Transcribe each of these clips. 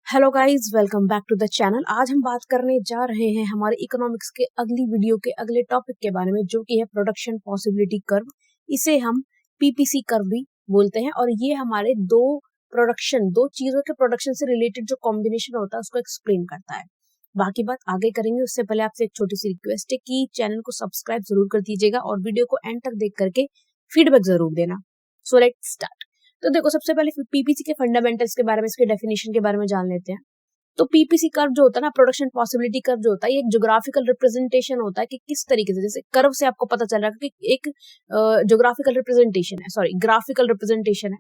Hello guys, welcome back to the channel. आज हम बात करने जा रहे हैं हमारे इकोनॉमिक्स के अगली वीडियो के अगले टॉपिक के बारे में, जो कि है प्रोडक्शन पॉसिबिलिटी कर्व। इसे हम पीपीसी कर्व भी बोलते हैं और ये हमारे दो चीजों के प्रोडक्शन से रिलेटेड जो कॉम्बिनेशन होता है उसको एक्सप्लेन करता है। बाकी बात आगे करेंगे, उससे पहले आपसे एक छोटी सी रिक्वेस्ट है कि चैनल को सब्सक्राइब जरूर कर दीजिएगा और वीडियो को एंड तक देख करके फीडबैक जरूर देना। So let's start. तो देखो, सबसे पहले पीपीसी के फंडामेंटल्स के बारे में, इसके डेफिनेशन के बारे में जान लेते हैं। तो पीपीसी कर्व जो होता है ना, प्रोडक्शन पॉसिबिलिटी कर्व जो होता है, ये एक ज्योग्राफिकल रिप्रेजेंटेशन होता है कि किस तरीके से, जैसे कर्व से आपको पता चल रहा है कि एक ज्योग्राफिकल रिप्रेजेंटेशन है, सॉरी ग्राफिकल रिप्रेजेंटेशन है।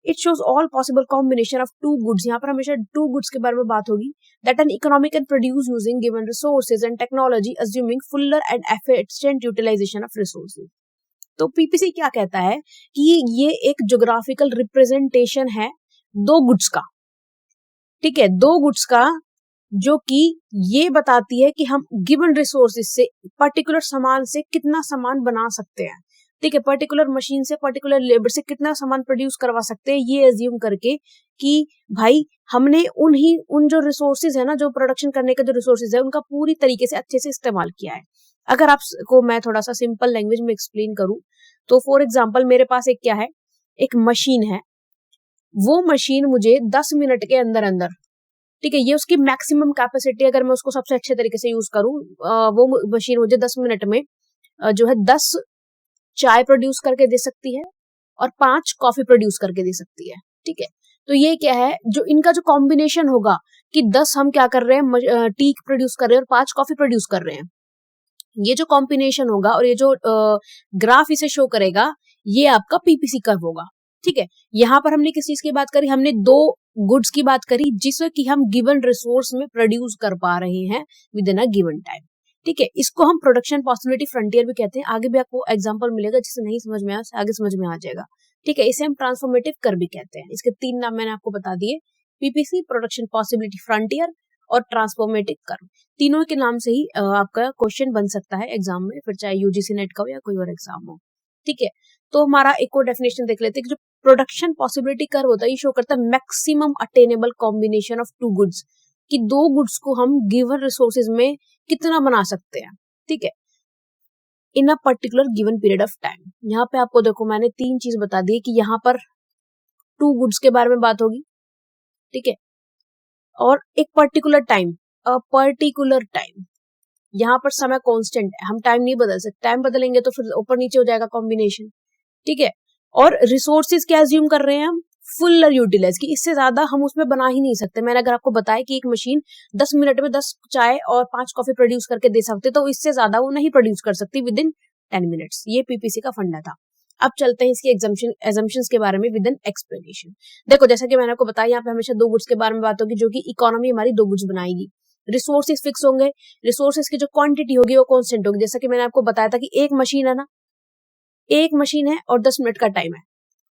It shows all possible combination of two goods. यहाँ पर हमेशा टू गुड्स के बारे में बात होगी। That an economy can produce using given resources and technology assuming fuller and efficient utilisation of resources. तो पीपीसी क्या कहता है कि ये एक ज्योग्राफिकल रिप्रेजेंटेशन है दो गुड्स का, ठीक है, दो गुड्स का, जो कि ये बताती है कि हम गिवन रिसोर्सेज से पर्टिकुलर सामान से कितना सामान बना सकते हैं, ठीक है, पर्टिकुलर मशीन से, पर्टिकुलर लेबर से कितना सामान प्रोड्यूस करवा सकते हैं, ये एज्यूम करके कि भाई हमने उन जो रिसोर्सेज है ना, जो प्रोडक्शन करने के जो रिसोर्सेज है, उनका पूरी तरीके से अच्छे से इस्तेमाल किया है। अगर आपको मैं थोड़ा सा सिंपल लैंग्वेज में एक्सप्लेन करूं तो फॉर एग्जाम्पल, मेरे पास एक क्या है, एक मशीन है। वो मशीन मुझे 10 मिनट के अंदर अंदर, ठीक है, ये उसकी मैक्सिमम कैपेसिटी, अगर मैं उसको सबसे अच्छे तरीके से यूज करूं, वो मशीन मुझे 10 मिनट में जो है 10 चाय प्रोड्यूस करके दे सकती है और 5 कॉफी प्रोड्यूस करके दे सकती है, ठीक है। तो ये क्या है, जो इनका जो कॉम्बिनेशन होगा कि 10 हम क्या कर रहे हैं, टी प्रोड्यूस कर रहे हैं और 5 कॉफी प्रोड्यूस कर रहे हैं, ये जो कॉम्बिनेशन होगा और ये जो ग्राफ इसे शो करेगा, ये आपका पीपीसी कर्व होगा, ठीक है। यहाँ पर हमने किस चीज की बात करी, हमने दो गुड्स की बात करी जिससे कि हम गिवन रिसोर्स में प्रोड्यूस कर पा रहे हैं with in a given time, ठीक है। इसको हम प्रोडक्शन पॉसिबिलिटी फ्रंटियर भी कहते हैं। आगे भी आपको एग्जांपल मिलेगा, जिसे नहीं समझ में आया आगे समझ में आ जाएगा, ठीक है। इसे हम ट्रांसफॉर्मेटिव कर्व भी कहते हैं। इसके 3 नाम मैंने आपको बता दिए, पीपीसी, प्रोडक्शन पॉसिबिलिटी फ्रंटियर और ट्रांसफॉर्मेटिव कर्व। तीनों के नाम से ही आपका क्वेश्चन बन सकता है एग्जाम में, फिर चाहे यूजीसी नेट का हो या कोई और एग्जाम हो, ठीक है। तो हमारा एक और डेफिनेशन देख लेते हैं कि जो प्रोडक्शन पॉसिबिलिटी कर्व होता है, ये शो करता है maximum attainable combination of two goods, कि दो गुड्स को हम गिवन रिसोर्सेज में कितना बना सकते हैं, ठीक है, in a particular given period of time. यहाँ पे आपको देखो, मैंने 3 चीज बता दी कि यहाँ पर टू गुड्स के बारे में बात होगी, ठीक है, और एक पर्टिकुलर टाइम, यहाँ पर समय कांस्टेंट है, हम टाइम नहीं बदल सकते, टाइम बदलेंगे तो फिर ऊपर नीचे हो जाएगा कॉम्बिनेशन, ठीक है। और रिसोर्सेज क्या अज्यूम कर रहे हैं हम, फुल यूटिलाइज, की इससे ज्यादा हम उसमें बना ही नहीं सकते। मैंने अगर आपको बताया कि एक मशीन 10 मिनट में 10 चाय और 5 कॉफी प्रोड्यूस करके दे सकते, तो इससे ज्यादा वो नहीं प्रोड्यूस कर सकती विद इन 10 मिनट्स। ये पीपीसी का फंडा था। अब चलते हैं इसकी एजम्पशंस के बारे में विद इन एक्सप्लेनेशन। देखो, जैसा कि मैंने आपको बताया, यहाँ पे हमेशा दो गुड्स के बारे में बात होगी, जो कि इकोनॉमी हमारी दो गुड्स बनाएगी। रिसोर्सेज फिक्स होंगे, रिसोर्सेज की जो क्वांटिटी होगी वो कांस्टेंट होगी। जैसा कि मैंने आपको बताया था कि एक मशीन है ना, एक मशीन है और 10 मिनट का टाइम है,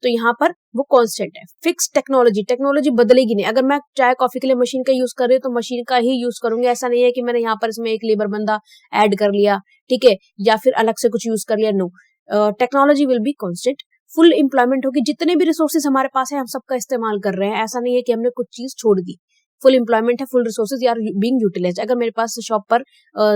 तो यहाँ पर वो कांस्टेंट है। फिक्स टेक्नोलॉजी बदलेगी नहीं। अगर मैं चाय कॉफी के लिए मशीन का यूज कर रही हूँ तो मशीन का ही यूज करूंगी। ऐसा नहीं है कि मैंने यहाँ पर इसमें एक लेबर बंदा ऐड कर लिया, ठीक है, या फिर अलग से कुछ यूज कर लिया। No, technology will be constant. Full employment होगी, जितने भी रिसोर्सेज हमारे पास है हम सबका इस्तेमाल कर रहे हैं। ऐसा नहीं है कि हमने कुछ चीज छोड़ दी। फुल एम्प्लॉयमेंट है, full resources are being utilised. अगर मेरे पास शॉप पर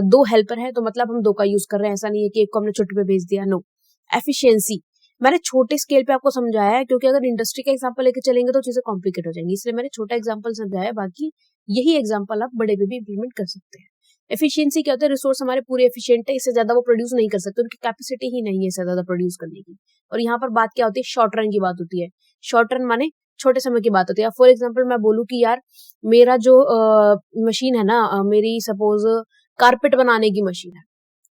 2 हेल्पर है तो मतलब हम 2 का यूज कर रहे हैं। ऐसा नहीं है कि एक को हमने छुट्टी पे भेज दिया। नो, एफिशिएंसी मैंने छोटे स्केल पे आपको समझाया है, क्योंकि अगर इंडस्ट्री का एग्जांपल लेके चलेंगे तो चीजें कॉम्प्लिकेट हो जाएंगी, इसलिए मैंने छोटा एग्जांपल समझाया है। बाकी यही एग्जांपल आप बड़े पे भी इंप्लीमेंट कर सकते हैं। एफिशिएंसी क्या होता है, रिसोर्स हमारे पूरे एफिशिएंट है, इससे ज्यादा वो प्रोड्यूस नहीं कर सकते, उनकी कैपेसिटी ही नहीं है इससे ज्यादा प्रोड्यूस करने की। और यहाँ पर बात क्या होती है, शॉर्ट रन की बात होती है। शॉर्ट रन माने छोटे समय की बात होती है। फॉर एग्जाम्पल मैं बोलूँ कि यार मेरा जो मशीन है ना, मेरी सपोज कारपेट बनाने की मशीन है,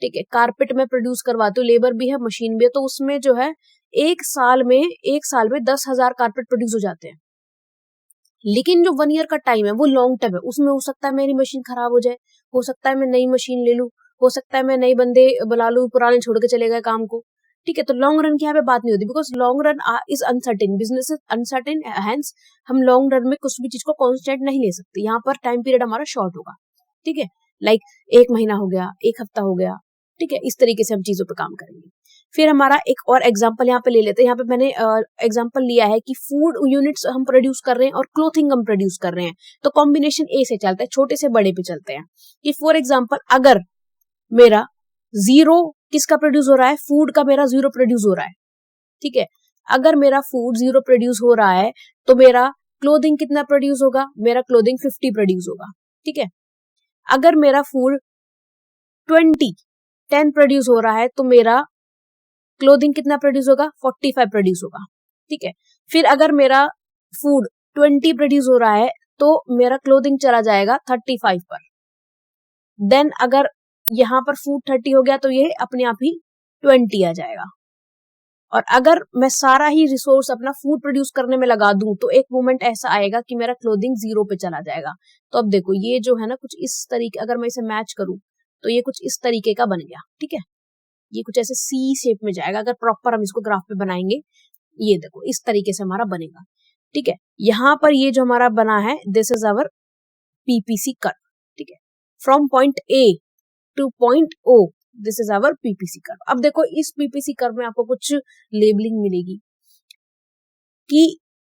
ठीक है, कारपेट में प्रोड्यूस करवाती हूँ, लेबर भी है मशीन भी है, तो उसमें जो है एक साल में 10,000 कारपेट प्रोड्यूस हो जाते हैं। लेकिन जो 1 ईयर का टाइम है वो लॉन्ग टर्म है, उसमें हो सकता है मेरी मशीन खराब हो जाए, हो सकता है मैं नई मशीन ले लूं, हो सकता है मैं नए बंदे बुला लूं, पुराने छोड़ के चले गए काम को, ठीक है। तो लॉन्ग रन की यहाँ पे बात नहीं होती, because long run is uncertain, business is uncertain, hence हम लॉन्ग रन में कुछ भी चीज को कॉन्स्टेंट नहीं ले सकते। यहाँ पर टाइम पीरियड हमारा शॉर्ट होगा, ठीक है, लाइक 1 महीना हो गया, 1 हफ्ता हो गया, ठीक है, इस तरीके से हम चीजों पे काम करेंगे। फिर हमारा एक और एग्जांपल यहाँ पे ले लेते हैं। यहाँ पे मैंने एग्जांपल लिया है कि फूड यूनिट्स हम प्रोड्यूस कर रहे हैं और क्लोथिंग हम प्रोड्यूस कर रहे हैं, तो कॉम्बिनेशन ए से चलता है, छोटे से बड़े पे चलते हैं। कि फॉर एग्जांपल अगर मेरा 0 किसका प्रोड्यूस हो रहा है, फूड का मेरा 0 प्रोड्यूस हो रहा है, ठीक है। अगर मेरा फूड 0 प्रोड्यूस हो रहा है तो मेरा क्लोथिंग कितना प्रोड्यूस होगा, मेरा क्लोथिंग 50 प्रोड्यूस होगा, ठीक है। अगर मेरा फूड 10 प्रोड्यूस हो रहा है तो मेरा क्लोथिंग कितना प्रोड्यूस होगा, 45 प्रोड्यूस होगा, ठीक है। फिर अगर मेरा फूड 20 प्रोड्यूस हो रहा है तो मेरा क्लोथिंग चला जाएगा 35 पर। देन अगर यहाँ पर फूड 30 हो गया तो ये अपने आप ही 20 आ जाएगा। और अगर मैं सारा ही रिसोर्स अपना फूड प्रोड्यूस करने में लगा दूं तो एक मोमेंट ऐसा आएगा कि मेरा क्लोथिंग 0 पे चला जाएगा। तो अब देखो ये जो है ना कुछ इस तरीके, अगर मैं इसे मैच करूं तो ये कुछ इस तरीके का बन गया, ठीक है। ये कुछ ऐसे सी शेप में जाएगा। अगर प्रॉपर हम इसको ग्राफ पे बनाएंगे, ये देखो इस तरीके से हमारा बनेगा, ठीक है। यहाँ पर ये जो हमारा बना है, this is our PPC curve, ठीक है। From point A to point O, this is our PPC curve. अब देखो इस पीपीसी कर्व में आपको कुछ लेबलिंग मिलेगी कि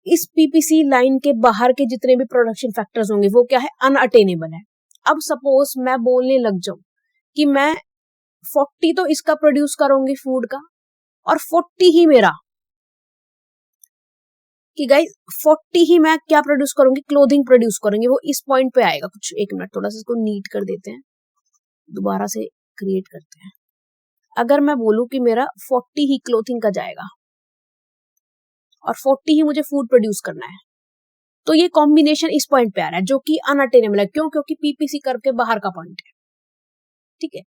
इस पीपीसी लाइन के बाहर के जितने भी प्रोडक्शन फैक्टर्स होंगे वो क्या है, अनअटेनेबल है। अब सपोज मैं बोलने लग जाऊं कि मैं 40 तो इसका प्रोड्यूस करूंगी फूड का, और 40 ही मेरा, कि गाइस 40 ही मैं क्या प्रोड्यूस करूंगी, क्लोथिंग प्रोड्यूस करूंगी। वो इस पॉइंट पे आएगा कुछ, एक मिनट थोड़ा सा इसको नीट कर देते हैं, दोबारा से क्रिएट करते हैं। अगर मैं बोलूं कि मेरा 40 ही क्लोथिंग का जाएगा और 40 ही मुझे फूड प्रोड्यूस करना है, तो ये कॉम्बिनेशन इस पॉइंट पे आ रहा है जो कि अनअटेनेबल है। क्यों? क्योंकि पीपीसी कर्व के बाहर का पॉइंट है, ठीक है।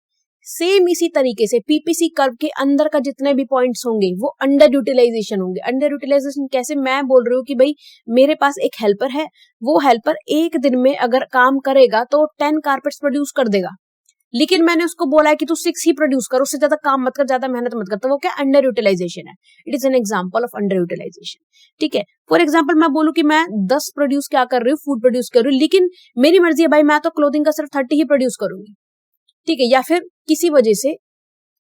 सेम इसी तरीके से पीपीसी कर्व के अंदर का जितने भी पॉइंट्स होंगे वो अंडर यूटिलाइजेशन होंगे। अंडर यूटिलाइजेशन कैसे? मैं बोल रही हूँ कि भाई मेरे पास एक हेल्पर है, वो हेल्पर एक दिन में अगर काम करेगा तो 10 कारपेट्स प्रोड्यूस कर देगा, लेकिन मैंने उसको बोला है कि तू 6 ही प्रोड्यूस कर, उससे ज्यादा काम मत कर, ज्यादा मेहनत मत कर। तो वो क्या, अंडर यूटिलाइजेशन है। It is an example of under utilisation, ठीक है। फॉर एग्जांपल मैं बोलूं कि मैं 10 प्रोड्यूस क्या कर रही हूँ, फूड प्रोड्यूस कर रही हूँ, लेकिन मेरी मर्जी है भाई मैं तो क्लोथिंग का सिर्फ 30 ही प्रोड्यूस करूंगी, ठीक है। या फिर किसी वजह से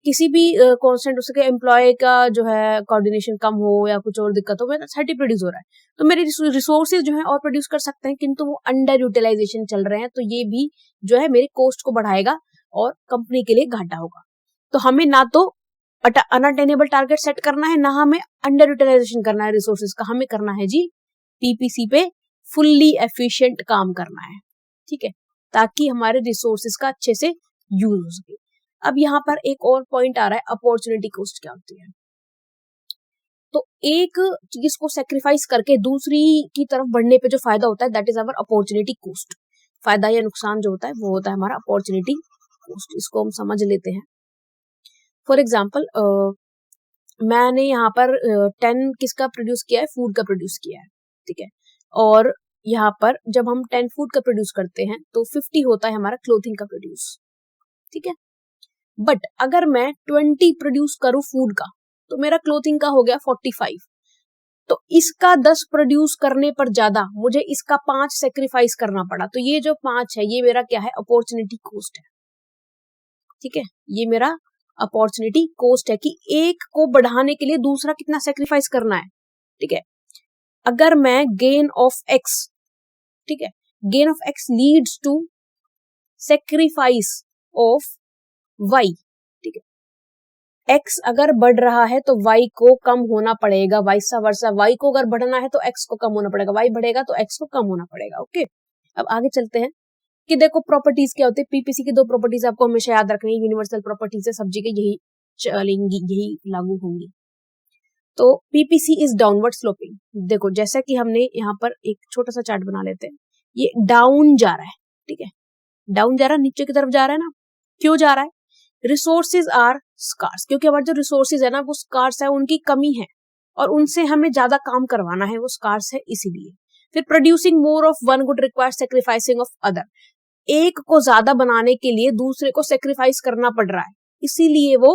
किसी भी कांस्टेंट उसके एम्प्लॉय का जो है कोऑर्डिनेशन कम हो या कुछ और दिक्कत हो, मेरा 30 प्रोड्यूस हो रहा है, तो मेरे रिसोर्सेज जो है और प्रोड्यूस कर सकते हैं, किंतु वो अंडर यूटिलाइजेशन चल रहे हैं। तो ये भी जो है मेरे कॉस्ट को बढ़ाएगा और कंपनी के लिए घाटा होगा। तो हमें ना तो अनअटेनेबल टारगेट सेट करना है, ना हमें अंडर यूटिलाइजेशन करना है रिसोर्सेज का, हमें करना है जी पीपीसी पे फुल्ली एफिशिएंट काम करना है, ठीक है, ताकि हमारे रिसोर्सेज का अच्छे से यूज हो सके। अब यहाँ पर एक और पॉइंट आ रहा है, अपॉर्चुनिटी कॉस्ट क्या होती है। तो एक चीज को सेक्रीफाइस करके दूसरी की तरफ बढ़ने पे जो फायदा होता है, that is our opportunity cost. फायदा या नुकसान जो होता है वो होता है हमारा अपॉर्चुनिटी कॉस्ट। इसको हम समझ लेते हैं। फॉर एग्जाम्पल मैंने यहाँ पर 10 किसका प्रोड्यूस किया है, फूड का प्रोड्यूस किया है, ठीक है। और यहाँ पर जब हम 10 फूड का प्रोड्यूस करते हैं तो 50 होता है हमारा क्लोथिंग का प्रोड्यूस, ठीक है। बट अगर मैं 20 प्रोड्यूस करूं फूड का तो मेरा क्लोथिंग का हो गया 45। तो इसका 10 प्रोड्यूस करने पर ज्यादा मुझे इसका 5 सेक्रीफाइस करना पड़ा। तो ये जो 5 है ये मेरा क्या है, अपॉर्चुनिटी कॉस्ट है, ठीक है। ये मेरा अपॉर्चुनिटी कॉस्ट है कि एक को बढ़ाने के लिए दूसरा कितना सेक्रीफाइस करना है, ठीक है। अगर मैं गेन ऑफ एक्स, ठीक है, gain of X leads to sacrifice of Y, ठीक है। एक्स अगर बढ़ रहा है तो वाई को कम होना पड़ेगा, वाइसा वर्सा। वाई को अगर बढ़ना है तो एक्स को कम होना पड़ेगा, वाई बढ़ेगा तो एक्स को कम होना पड़ेगा, ओके। अब आगे चलते हैं कि देखो प्रॉपर्टीज क्या होती है। पीपीसी की 2 प्रॉपर्टीज आपको हमेशा याद रखनी है, यूनिवर्सल प्रॉपर्टीज है, सब्जी के यही चलेंगी, यही लागू होंगी। तो पीपीसी इज डाउनवर्ड स्लोपिंग। देखो जैसा कि हमने यहाँ पर एक छोटा सा चार्ट बना लेते हैं, ये डाउन जा रहा है, ठीक है, डाउन जा रहा है, नीचे की तरफ जा रहा है ना। क्यों जा रहा है? रिसोर्सेज आर स्कार्स, क्योंकि हमारे जो रिसोर्सेज है ना वो स्कार्स है, उनकी कमी है और उनसे हमें ज्यादा काम करवाना है, वो स्कार्स है इसीलिए। फिर producing more of one good require sacrificing of other, एक को ज्यादा बनाने के लिए दूसरे को सेक्रीफाइस करना पड़ रहा है, इसीलिए वो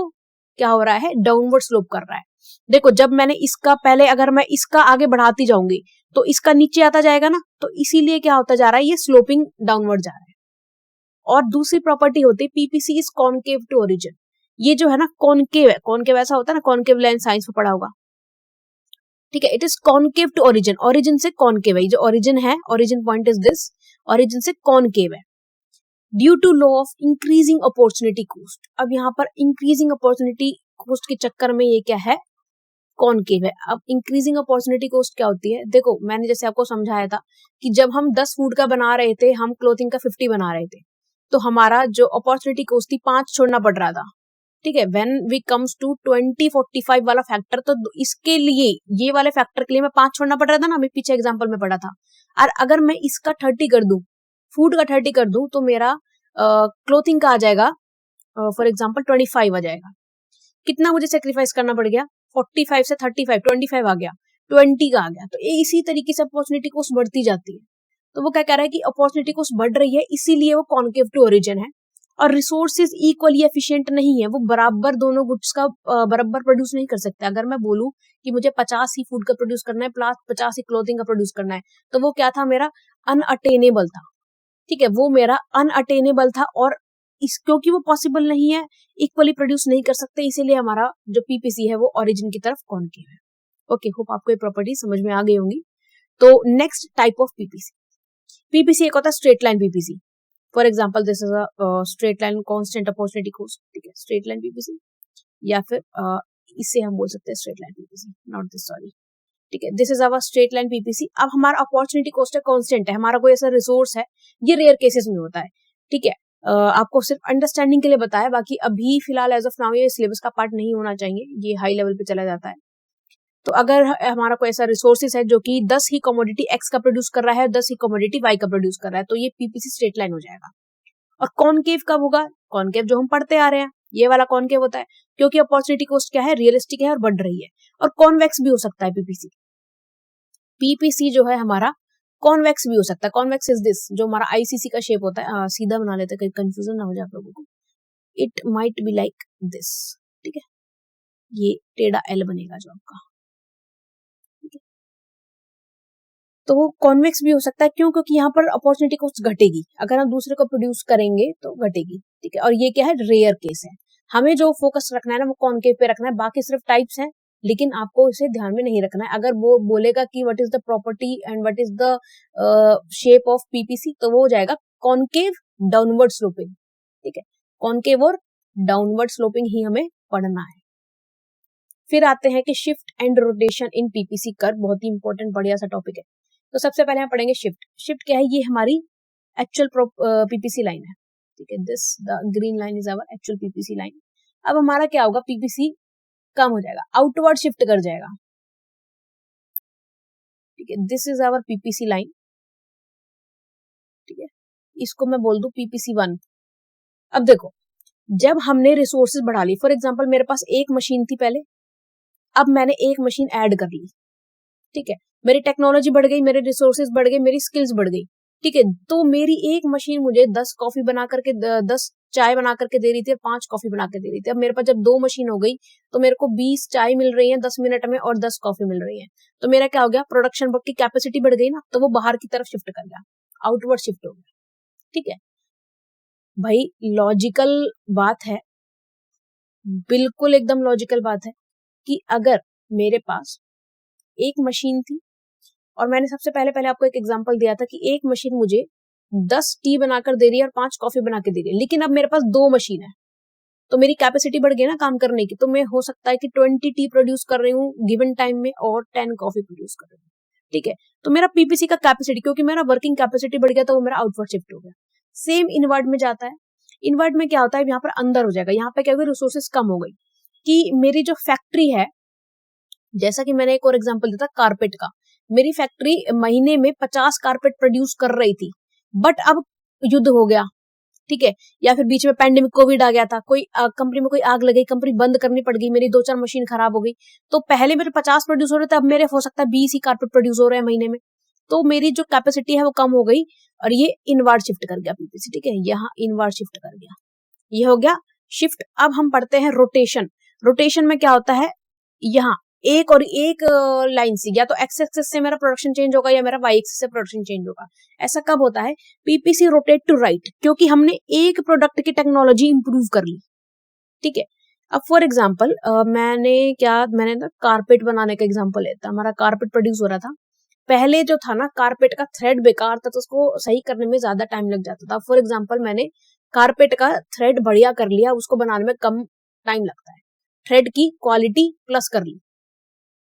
क्या हो रहा है, डाउनवर्ड स्लोप कर रहा है। देखो जब मैंने इसका पहले, अगर मैं इसका आगे बढ़ाती जाऊंगी तो इसका नीचे आता जाएगा ना, तो इसीलिए क्या होता जा रहा है, ये स्लोपिंग डाउनवर्ड जा रहा है। और दूसरी प्रॉपर्टी होती है PPC is concave to origin, ये जो है ना कॉनकेव है, कॉनकेव ऐसा होता है ना, कॉनकेव लेंस साइंस में पढ़ा होगा, ठीक है। It is concave to origin, origin से कॉनकेव है, जो ओरिजिन है, origin point is this, origin से कॉनकेव है। Due to law of increasing opportunity cost, अब यहाँ पर इंक्रीजिंग अपॉर्चुनिटी कॉस्ट के चक्कर में ये क्या है, कॉनकेव है। अब इंक्रीजिंग अपॉर्चुनिटी कॉस्ट क्या होती है, देखो मैंने जैसे आपको समझाया था कि जब हम 10 फूड का बना रहे थे, हम क्लोथिंग का 50 बना रहे थे, तो हमारा जो अपॉर्चुनिटी कॉस्ट थी 5 छोड़ना पड़ रहा था, ठीक है। व्हेन वी कम्स टू 2045 वाला फैक्टर, तो इसके लिए, ये वाले फैक्टर के लिए मैं 5 छोड़ना पड़ रहा था ना, अभी पीछे एग्जांपल में पढ़ा था। और अगर मैं इसका 30 कर दूं, फूड का 30 कर दूं, तो मेरा क्लोथिंग का आ जाएगा फॉर एग्जाम्पल 25 आ जाएगा। कितना मुझे सेक्रीफाइस करना पड़ गया, 45 से 35, 25 आ गया, 20 का आ गया। तो इसी तरीके से अपॉर्चुनिटी कॉस्ट बढ़ती जाती है। तो वो क्या कह रहा है कि अपॉर्चुनिटी कॉस्ट बढ़ रही है, इसीलिए वो कॉनकेव टू ओरिजिन है। और रिसोर्सेज इक्वली एफिशिएंट नहीं है, वो बराबर दोनों गुड्स का बराबर प्रोड्यूस नहीं कर सकते। अगर मैं बोलूं कि मुझे 50 ही फूड का प्रोड्यूस करना है प्लस 50 ही क्लोथिंग का प्रोड्यूस करना है, तो वो क्या था, मेरा अनअटेनेबल था, ठीक है, वो मेरा अनअटेनेबल था। और क्योंकि वो पॉसिबल नहीं है, इक्वली प्रोड्यूस नहीं कर सकते, इसीलिए हमारा जो पीपीसी है वो ओरिजिन की तरफ कॉनकेव है। ओके, होप आपको ये प्रॉपर्टी समझ में आ गई होंगी। तो next type of PPC, PPC एक होता है straight line PPC. For example this is a straight line constant opportunity cost, ठीक है, स्ट्रेट लाइन पीपीसी, या फिर इससे हम बोल सकते हैं straight line PPC, not this, sorry, ठीक है। This is our straight line PPC. अब हमारा अपॉर्चुनिटी कॉस्ट है कांस्टेंट है, हमारा कोई ऐसा रिसोर्स है, ये रेयर केसेस में होता है, ठीक है। आपको सिर्फ अंडरस्टैंडिंग के लिए बताया, बाकी अभी फिलहाल एज ऑफ नाउ ये सिलेबस का पार्ट नहीं होना चाहिए, ये हाई लेवल पे चला जाता है। तो अगर हमारा कोई ऐसा रिसोर्सेस है जो कि 10 ही कमोडिटी एक्स का प्रोड्यूस कर रहा है, 10 ही कमोडिटी वाई का प्रोड्यूस कर रहा है, तो ये पीपीसी स्ट्रेट लाइन हो जाएगा। और कॉनकेव कब होगा, कॉनकेव जो हम पढ़ते आ रहे हैं, ये वाला कॉनकेव होता है, क्योंकि अपॉर्चुनिटी कॉस्ट क्या है, रियलिस्टिक है और बढ़ रही है। और कॉन्वेक्स भी हो सकता है पीपीसी, पीपीसी जो है हमारा कॉन्वेक्स भी हो सकता है। कॉन्वेक्स इज दिस, जो हमारा आईसीसी का शेप होता है, सीधा बना लेते हैं, कहीं कंफ्यूजन ना हो जाए आप लोगों को। It might be like this, ठीक है, ये टेढ़ा एल बनेगा जो आपका, ठीक है। तो वो कॉन्वेक्स भी हो सकता है, क्यों, क्योंकि यहाँ पर अपॉर्चुनिटी कॉस्ट घटेगी, अगर हम दूसरे को प्रोड्यूस करेंगे तो घटेगी, ठीक है। और ये क्या है, रेयर केस है। हमें जो फोकस रखना है ना, वो कॉनकेव पे रखना है, बाकी सिर्फ टाइप्स हैं, लेकिन आपको इसे ध्यान में नहीं रखना है। अगर वो बोलेगा कि what is the property and what is the shape of PPC, तो वो हो जाएगा कॉनकेव डाउनवर्ड स्लोपिंग, ठीक है, कॉनकेव और डाउनवर्ड स्लोपिंग ही हमें पढ़ना है। फिर आते हैं कि shift and rotation in PPC curve, बहुत ही इंपॉर्टेंट बढ़िया सा टॉपिक है। तो सबसे पहले हम पढ़ेंगे शिफ्ट। शिफ्ट क्या है, ये हमारी एक्चुअल पीपीसी लाइन है, ठीक है, this the green line is our actual PPC line. अब हमारा क्या होगा, पीपीसी कम हो जाएगा, आउटवर्ड शिफ्ट कर जाएगा, ठीक है, this is our PPC line, ठीक है, इसको मैं बोल दूं पीपीसी 1। अब देखो, जब हमने रिसोर्सेज बढ़ा ली, फॉर एग्जांपल मेरे पास एक मशीन थी पहले, अब मैंने एक मशीन ऐड कर ली, ठीक है, मेरी टेक्नोलॉजी बढ़ गई, मेरे रिसोर्सेज बढ़ गए, मेरी स्किल्स बढ़ गई, ठीक है। तो मेरी एक मशीन मुझे 10 कॉफी बना करके 10 चाय बना करके दे रही थी और 5 कॉफी बना के दे रही थी। अब मेरे पास जब 2 मशीन हो गई, तो मेरे को 20 चाय मिल रही है 10 मिनट में और 10 कॉफी मिल रही है। तो मेरा क्या हो गया, प्रोडक्शन की कैपेसिटी बढ़ गई ना, तो वो बाहर की तरफ शिफ्ट कर गया, आउटवर्ड शिफ्ट हो गया, ठीक है भाई। लॉजिकल बात है, बिल्कुल एकदम लॉजिकल बात है कि अगर मेरे पास एक मशीन थी, और मैंने सबसे पहले पहले आपको एक एग्जांपल दिया था कि एक मशीन मुझे 10 टी बनाकर दे रही है और 5 कॉफी बना के दे रही है, लेकिन अब मेरे पास 2 मशीन है, तो मेरी कैपेसिटी बढ़ गई ना काम करने की। तो मैं हो सकता है कि 20 टी प्रोड्यूस कर रही हूँ गिवन टाइम में और 10 कॉफी प्रोड्यूस कर रही हूँ, ठीक है। तो मेरा पीपीसी का कैपेसिटी, क्योंकि मेरा वर्किंग कैपेसिटी बढ़ गया, तो वो मेरा आउटवर्ड शिफ्ट हो गया। सेम इनवर्ड में जाता है। इनवर्ड में क्या होता है, यहाँ पर अंदर हो जाएगा, यहाँ पे क्या होगा, रिसोर्सेज कम हो गई, कि मेरी जो फैक्ट्री है, जैसा कि मैंने एक और एग्जांपल दिया था कारपेट का, मेरी फैक्ट्री महीने में 50 कारपेट प्रोड्यूस कर रही थी, बट अब युद्ध हो गया, ठीक है, या फिर बीच में पैंडेमिक कोविड आ गया था, कोई कंपनी में कोई आग लग गई, कंपनी बंद करनी पड़ गई, मेरी 2-4 मशीन खराब हो गई, तो पहले मेरे 50 प्रोड्यूस हो रहे थे, अब मेरे हो सकता है 20 ही कारपेट प्रोड्यूस हो रहे हैं महीने में, तो मेरी जो कैपेसिटी है वो कम हो गई, और ये इनवर्ड शिफ्ट कर गया पीपीसी, ठीक है, यहाँ इनवर्ड शिफ्ट कर गया, ये हो गया शिफ्ट। अब हम पढ़ते हैं रोटेशन। रोटेशन में क्या होता है, यहाँ एक और एक लाइन से, या तो एक्स एक्सिस से मेरा प्रोडक्शन चेंज होगा या मेरा वाई एक्सिस से प्रोडक्शन चेंज होगा। ऐसा कब होता है, पीपीसी रोटेट टू राइट, क्योंकि हमने एक प्रोडक्ट की टेक्नोलॉजी इंप्रूव कर ली, ठीक है। अब फॉर एग्जाम्पल मैंने ना कारपेट बनाने का एग्जाम्पल लेता, हमारा कारपेट प्रोड्यूस हो रहा था। पहले जो था ना कारपेट का थ्रेड बेकार था, तो उसको सही करने में ज्यादा टाइम लग जाता था। फॉर एग्जाम्पल मैंने कारपेट का थ्रेड बढ़िया कर लिया, उसको बनाने में कम टाइम लगता है, थ्रेड की क्वालिटी प्लस कर ली,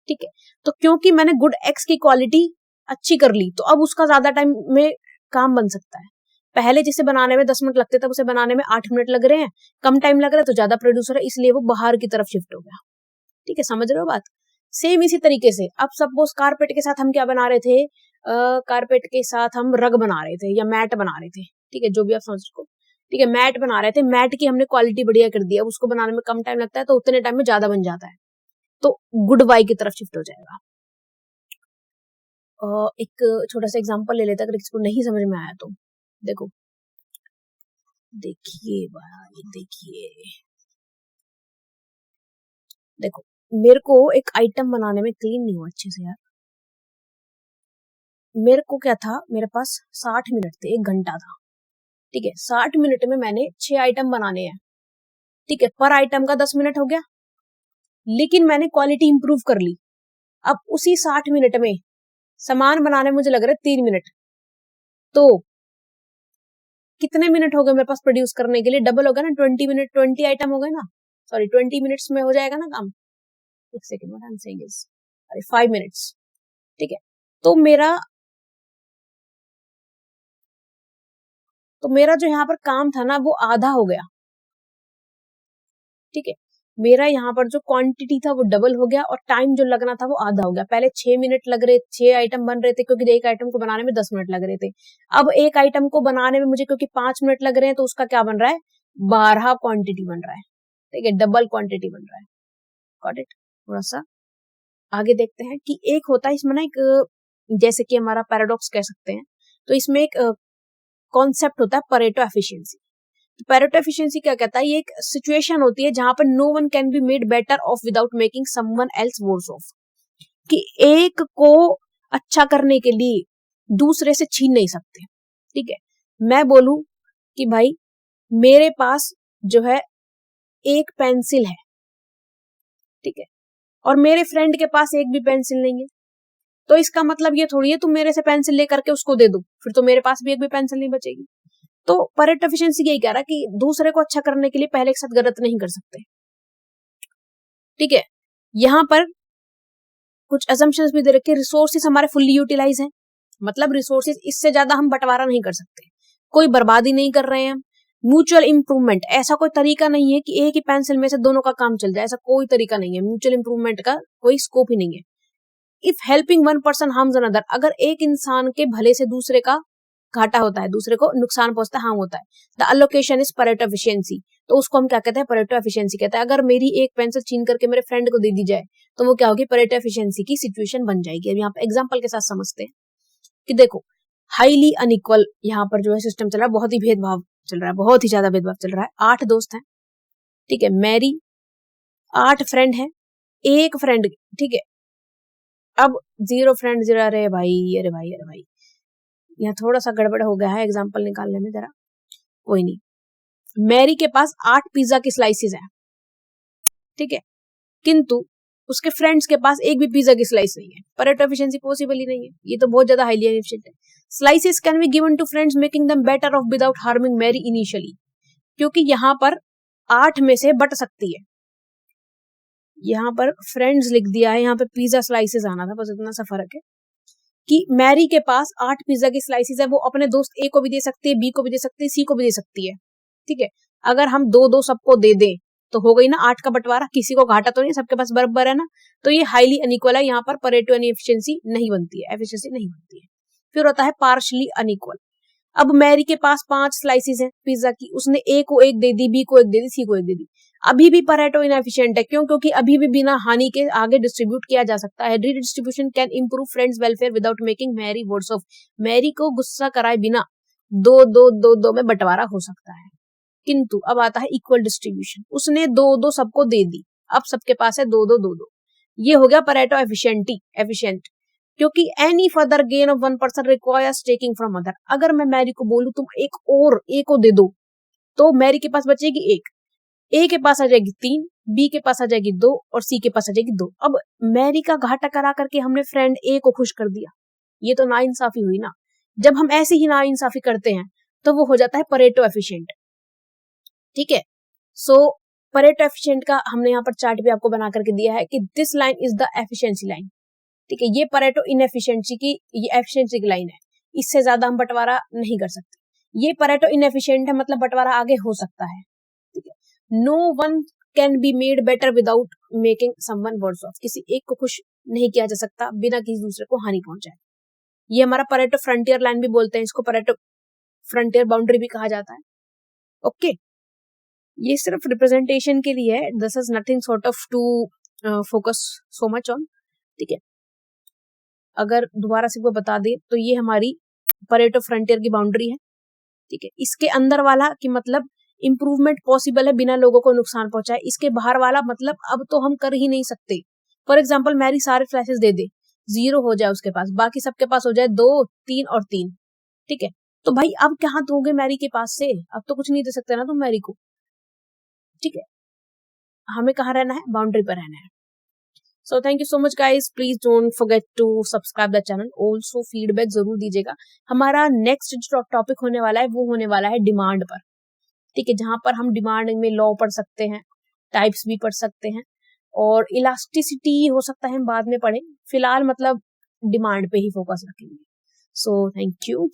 ठीक है। तो क्योंकि मैंने गुड एक्स की क्वालिटी अच्छी कर ली, तो अब उसका ज्यादा टाइम में काम बन सकता है। पहले जिसे बनाने में 10 मिनट लगते थे उसे बनाने में 8 मिनट लग रहे हैं, कम टाइम लग रहा है तो ज्यादा प्रोड्यूसर है, इसलिए वो बाहर की तरफ शिफ्ट हो गया, ठीक है। समझ रहे हो बात? सेम इसी तरीके से अब सपोज कारपेट के साथ हम क्या बना रहे थे, कारपेट के साथ हम रग बना रहे थे या मैट बना रहे थे, ठीक है, जो भी आप समझ सको, ठीक है। मैट बना रहे थे, मैट की हमने क्वालिटी बढ़िया कर दी, अब उसको बनाने में कम टाइम लगता है तो उतने टाइम में ज्यादा बन जाता है, तो गुड वाई की तरफ शिफ्ट हो जाएगा। एक छोटा सा एग्जांपल ले लेते हैं, अगर किसी को नहीं समझ में आया तो। देखो देखिए भाई, देखो मेरे को एक आइटम बनाने में क्लीन नहीं हुआ अच्छे से यार। मेरे को क्या था, मेरे पास 60 मिनट थे, 1 घंटा था, ठीक है। 60 मिनट में मैंने 6 आइटम बनाने हैं, ठीक है। पर आइटम का 10 मिनट हो गया, लेकिन मैंने क्वालिटी इंप्रूव कर ली। अब उसी 60 मिनट में सामान बनाने में मुझे लग रहा है 3 मिनट, तो कितने मिनट हो गए मेरे पास प्रोड्यूस करने के लिए? डबल हो गया ना, 20 मिनट, 20 आइटम हो गए ना, सॉरी 20 मिनट्स में हो जाएगा ना काम। एक second, what I am saying is, अरे 5 मिनट्स, ठीक है। तो मेरा जो यहाँ पर काम था ना वो आधा हो गया, ठीक है। मेरा यहाँ पर जो क्वांटिटी था वो डबल हो गया और टाइम जो लगना था वो आधा हो गया। पहले 6 मिनट लग रहे, 6 आइटम बन रहे थे, क्योंकि एक आइटम को बनाने में 10 मिनट लग रहे थे। अब एक आइटम को बनाने में मुझे क्योंकि 5 मिनट लग रहे हैं, तो उसका क्या बन रहा है, 12 क्वांटिटी बन रहा है, ठीक है, डबल क्वांटिटी बन रहा है। Got it? थोड़ा सा आगे देखते हैं कि एक होता है इसमें ना एक, जैसे कि हमारा पैराडॉक्स कह सकते हैं, तो इसमें एक कॉन्सेप्ट होता है परेटो एफिशिएंसी। तो पैरेटो एफिशिएंसी क्या कहता है, ये एक सिचुएशन होती है जहां पर no one can be made better off without making someone else worse off, कि एक को अच्छा करने के लिए दूसरे से छीन नहीं सकते, ठीक है। मैं बोलूं कि भाई मेरे पास जो है एक पेंसिल है, ठीक है, और मेरे फ्रेंड के पास एक भी पेंसिल नहीं है, तो इसका मतलब ये थोड़ी है तुम मेरे से पेंसिल लेकर के उसको दे दो, फिर तो मेरे पास भी एक भी पेंसिल नहीं बचेगी। तो परेटो एफिशिएंसी यही कह रहा है कि दूसरे को अच्छा करने के लिए पहले के साथ गलत नहीं कर सकते, ठीक है। यहां पर कुछ असम्पशंस भी दे रखे, रिसोर्सेज हमारे फुल्ली यूटिलाइज हैं, मतलब रिसोर्सेज इससे ज्यादा हम बंटवारा नहीं कर सकते, कोई बर्बादी नहीं कर रहे हैं। म्यूचुअल इंप्रूवमेंट, ऐसा कोई तरीका नहीं है कि एक ही पेंसिल में से दोनों का काम चल जाए, ऐसा कोई तरीका नहीं है, म्यूचुअल इंप्रूवमेंट का कोई स्कोप ही नहीं है। If helping one person harms another, अगर एक इंसान के भले से दूसरे का घाटा होता है, दूसरे को नुकसान पहुंचता है, हार्म होता है, the allocation is Pareto efficiency, तो उसको हम क्या कहते हैं, परेटो एफिशिएंसी कहते हैं। अगर मेरी एक पेंसिल छीन करके मेरे फ्रेंड को दे दी जाए तो वो क्या होगी, परेटो एफिशिएंसी की सिचुएशन बन जाएगी। अब यहाँ पे एग्जांपल के साथ समझते हैं कि देखो हाईली अनइक्वल यहाँ पर जो है सिस्टम चल रहा है, बहुत ही भेदभाव चल रहा है, बहुत ही ज्यादा भेदभाव चल रहा है। 8 दोस्त हैं, ठीक है, मेरी 8 फ्रेंड है, एक फ्रेंड, ठीक है। अब 0 फ्रेंड 0, अरे भाई अरे भाई अरे भाई, यहाँ थोड़ा सा गड़बड़ हो गया है एग्जाम्पल निकालने में, जरा कोई नहीं। मैरी के पास 8 पिज्जा की स्लाइसेस हैं, ठीक है, किंतु उसके फ्रेंड्स के पास एक भी पिज्जा की स्लाइस नहीं है, परेटो एफिशिएंसी पॉसिबल ही नहीं है, ये तो बहुत ज्यादा हाईली इनएफिशिएंट है। Slices can be given to friends making them better off without harming Mary initially, क्योंकि यहाँ पर 8 में से बट सकती है, यहाँ पर फ्रेंड्स लिख दिया है, यहाँ पे पिज्जा स्लाइसेस आना था, बस इतना सा फर्क है कि मैरी के पास 8 पिज्जा की स्लाइसेस है, वो अपने दोस्त ए को भी दे सकती है, बी को भी दे सकती है, सी को भी दे सकती है, ठीक है। अगर हम 2-2 सबको दे दें तो हो गई ना 8 का बंटवारा, किसी को घाटा तो नहीं, सबके पास बराबर है ना, तो ये हाईली अनइक्वल है, यहाँ पर परेटो एफिशिएंसी नहीं बनती है, एफिशिएंसी नहीं बनती है। फिर होता है पार्शली अनइक्वल। अब मैरी के पास 5 स्लाइसेस है पिज्जा की, उसने ए को एक दे दी, बी को एक दे दी, सी को एक दे दी, अभी भी परेटो इनएफिशिएंट है, क्यों? क्योंकि अभी भी बिना हानि के आगे डिस्ट्रीब्यूट किया जा सकता है। Redistribution can improve friends welfare without making Mary worse off, Mary को गुस्सा कराए बिना 2-2-2-2 में बंटवारा हो सकता है। किंतु अब आता है इक्वल डिस्ट्रीब्यूशन, उसने 2-2 सबको दे दी, अब सबके पास है 2-2-2-2, ये हो गया परेटो एफिशिएंट, क्योंकि any further gain of one person requires taking from other. अगर मैं मैरी को बोलूं तुम एक और ए को दे दो, तो मैरी के पास बचेगी 1, ए के पास आ जाएगी 3, बी के पास आ जाएगी 2 और सी के पास आ जाएगी 2। अब मैरी का घाटा करा करके हमने फ्रेंड ए को खुश कर दिया, ये तो नाइंसाफी हुई ना। जब हम ऐसी ही नाइंसाफी करते हैं तो वो हो जाता है परेटो एफिशिएंट। ठीक है, सो परेटो एफिशिएंट का हमने यहाँ पर चार्ट भी आपको बना करके दिया है कि this line is the efficiency line. ठीक है, ये परेटो इनएफिशिएंसी की, ये एफिशिएंसी की लाइन है, इससे ज्यादा हम बंटवारा नहीं कर सकते। ये परेटो इनएफिशिएंट है, मतलब बंटवारा आगे हो सकता है। ठीक है, no one can be made better without making someone worse off, किसी एक को खुश नहीं किया जा सकता बिना किसी दूसरे को हानि पहुंचाए। ये हमारा परेटो फ्रंटियर लाइन भी बोलते हैं, इसको परेटो फ्रंटियर बाउंड्री भी कहा जाता है। ओके, ये सिर्फ रिप्रेजेंटेशन के लिए है, this is nothing sort of to focus so much on. ठीक है, अगर दोबारा से वो बता दे तो ये हमारी परेटो फ्रंटियर की बाउंड्री है। ठीक है, इसके अंदर वाला कि मतलब इंप्रूवमेंट पॉसिबल है बिना लोगों को नुकसान पहुंचाए, इसके बाहर वाला मतलब अब तो हम कर ही नहीं सकते। फॉर एग्जाम्पल मैरी सारे फ्लैशेस दे दे, 0 हो जाए उसके पास, बाकी सबके पास हो जाए 2, 3 और 3। ठीक है, तो भाई अब क्या दोगे मैरी के पास से, अब तो कुछ नहीं दे सकते ना तुम मैरी को। ठीक है, हमें कहाँ रहना है, बाउंड्री पर रहना है। So thank you so much guys, please don't forget to subscribe the channel, also feedback जरूर दीजिएगा। हमारा नेक्स्ट जो टॉपिक होने वाला है वो होने वाला है डिमांड पर। ठीक है, जहां पर हम डिमांड में लॉ पढ़ सकते हैं, टाइप्स भी पढ़ सकते हैं, और इलास्टिसिटी हो सकता है हम बाद में पढ़ें, फिलहाल मतलब डिमांड पे ही फोकस रखेंगे। सो थैंक यू।